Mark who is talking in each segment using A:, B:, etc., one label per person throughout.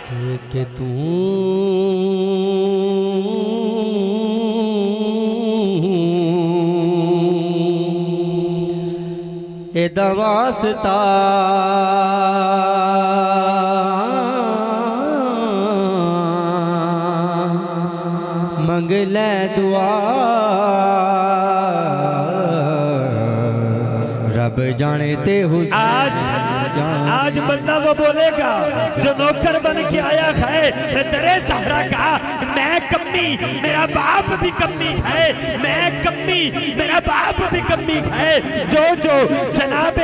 A: کہ تو ایدہ واسطہ منگ لے دعا رب جانے تے حسین
B: آج بندہ وہ بولے گا جو نوکر بن کے آیا ہے درِ زہرا کا میں کمی میرا باپ بھی کمی ہے میں کمی میرا باپ بھی کمی ہے جو جناب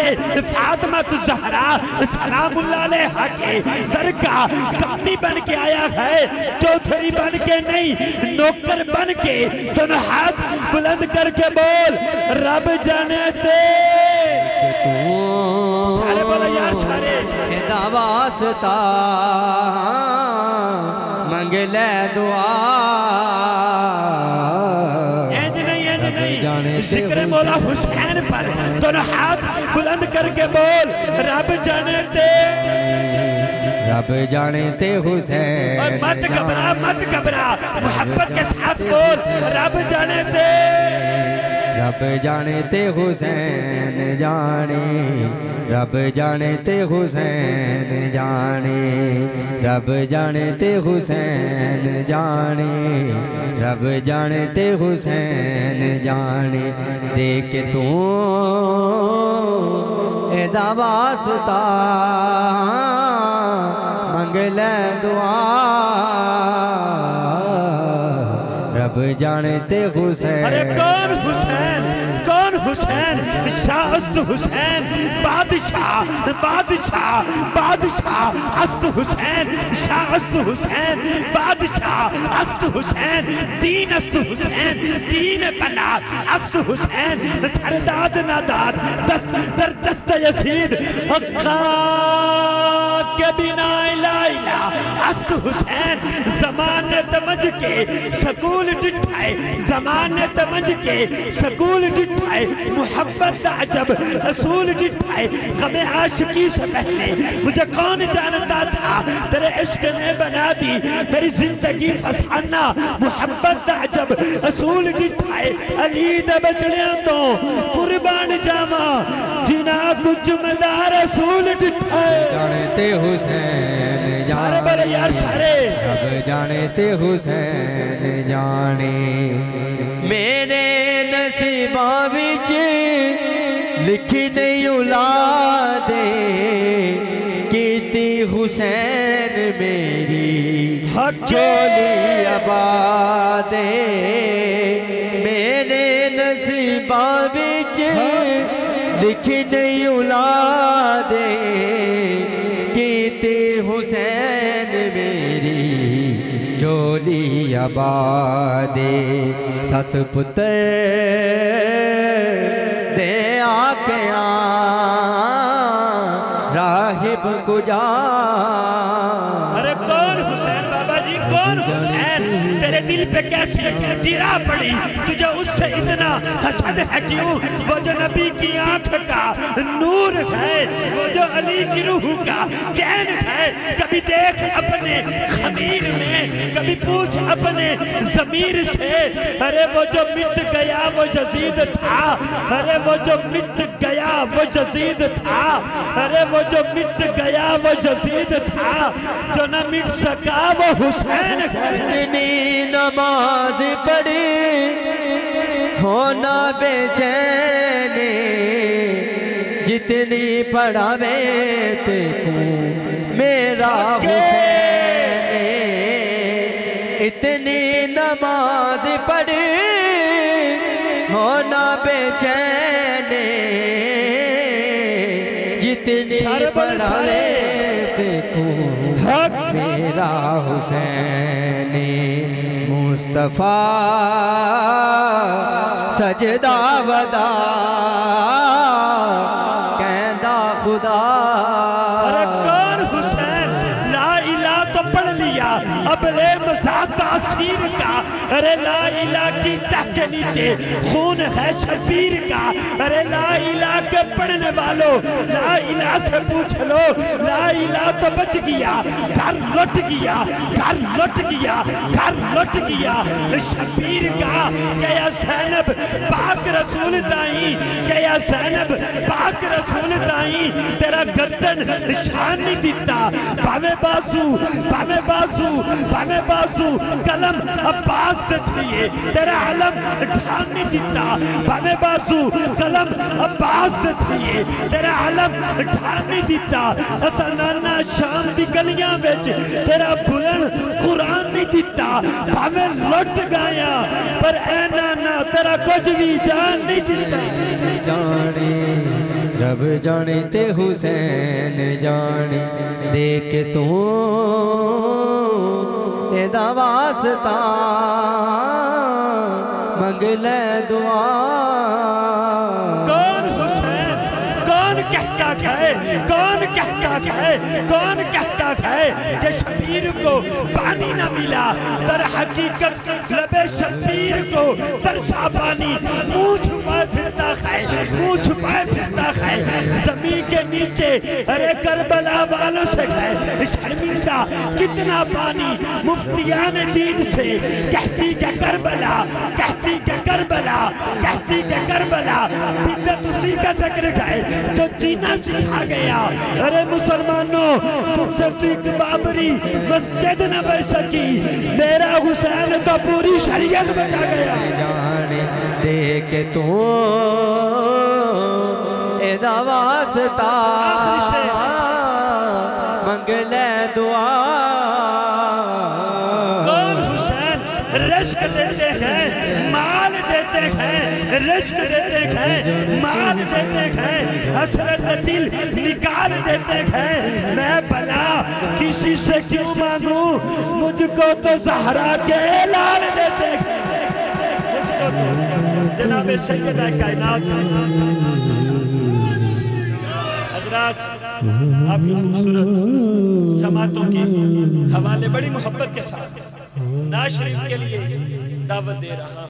B: فاطمہ الزہرا سلام اللہ علیہا کے درگاہ کمی بن کے آیا ہے چوتھری بن کے نہیں نوکر بن کے دونوں ہاتھ بلند کر کے بول رب جانے دے سارے بولا یار سارے
A: ایدہ واسطہ منگ لے دعا
B: اینج نہیں ذکر مولا حسین پر دونوں ہاتھ بلند کر کے بول رب جانے دے
A: رب جانے تے حسین
B: اور مت گھبرا محبت کے ساتھ بول رب جانے دے
A: رب جانے تے حسین جانے رب جانے تے حسین جانے رب جانے تے حسین جانے رب جانے تے حسین جانے دیکھ تو ایدہ واسطہ منگ لے دعا رب جانے تے حسین
B: ارے کون حسین شاہ است حسین بادشاہ است حسین شاہ است حسین بادشاہ است حسین دین است حسین دین بنات است حسین سرداد ناداد دست در دست یزید حقا کے بنا الہ است حسین زمان تمج کے سکول ڈٹھائے زمان تمج کے سکول ڈٹھائے محبت دا عجب اصول ڈٹھائے غم عاشقی سے پہلے مجھے کون جانتا تھا تیرے عشق نے بنا دی میری زندگی فسانہ محبت دا عجب اصول ڈٹھائے علی دا بچڑیاں تو قربان جاما جنا کچھ مدار اصول ڈٹھائے
A: جانے تے حسین
B: سارے بڑے یار سارے
A: رب جانے تے حسین جانے میرے نصیباں وچ لکھی نہیں اولادے کیتی حسین میری جولی آبادے میرے نصیباں وچ لکھی نہیں اولادے کیتی حسین میری جولی آبادے ست پتر دے آکیاں راہب کو جان
B: ارے کون حسین بابا جی کون حسین تیرے دل پہ کیسے گرا پڑی تجھے اس سے اتنا حسد ہے کیوں وہ جو نبی کی آنکھ کا نور ہے وہ جو علی کی روح کا چین ہے کبھی دیکھ اپنے خمیر میں کبھی پوچھ اپنے ضمیر سے ارے وہ جو مٹ گیا وہ یزید تھا ارے وہ جو مٹ گیا وہ یزید تھا ارے وہ جو مٹ گیا وہ یزید تھا جو نہ مٹ سکا وہ حسین ہے
A: اتنی نماز پڑھی ہونا بے چینے جتنی پڑھاوے تے کو میرا حسین اتنی نماز پڑھی ہونا بے چینے جتنی پڑھاوے تے کو میرا حسین مصطفیٰ سجدہ ودا کہندہ خدا
B: ارے کون حسین لا الہ تو پڑھ لی دیا ابلے مزاد تاثیر کا، ارے لا الہ کی تہ کے نیچے خون ہے شبیر کا، ارے لا الہ کے پڑھنے والوں لا الہ سے پوچھ لو، لا الہ تو بچ گیا، گھر لٹ گیا، گھر لٹ گیا، گھر لٹ گیا شبیر کا، کہ یا زینب پاک رسول دائیں، کہ یا زینب پاک رسول دائیں، تیرا گردن شان نہیں دیتا، بامے بازو بامے بازو بامے بازو قلم عباس دے تھئیے، تیرا علم ڈھان نہیں دیتا، بامے بازو قلم عباس دے تھئیے، تیرا علم ڈھان نہیں دیتا، اسا نانا شام دی گلیاں بیچ تیرا بلند قرآن نہیں دیتا، بامے لٹ گایا پر اے نانا تیرا کچھ بھی جان نہیں دیتا۔
A: جانے رب جانے تے حسین جانے دیکھ تو ایدہ واسطہ منگ لے دعا۔
B: کون حسین؟ کون کہتا ہے؟ کون کہتا ہے؟ کون کہتا ہے کہ شبیر کو پانی نہ ملا؟ در حقیقت لب شبیر کو ترسا پانی منہ چھپائے پھرتا ہے، منہ چھپائے پھرتا ہے، زمین کے نیچے ارے کربلا والوں سے ہے شرمندہ کتنا پانی مفتیان دین سے کہتی کہ کربلا، کہتی کہ کربلا، کہتی کہ کربلا، بدت اسی کا ذکر گئے جو جینا سکھا گیا۔ ارے مسلمانوں تم سے تو ایک بابری مسجد نہ بچ سکی، میرا حسین تو پوری شریعت بچا گیا۔
A: جانے دیکھ تو ایدہ واسطہ منگ لے دعا۔
B: کون حسین؟ رشک دیتے ہیں، مال دیتے ہیں، رشک دیتے ہیں، مال دیتے ہیں، حسرت دل نکال دیتے ہیں، میں بلا کسی سے کیوں مانگوں، مجھ کو تو زہرا کے لال دیتے ہیں، مجھ کو تو جناب سیدہ کائنات حضرات آپ کی خوبصورت سماعتوں کے حوالے بڑی محبت کے ساتھ ناز شریف کے لیے دعوت دے رہا ہوں۔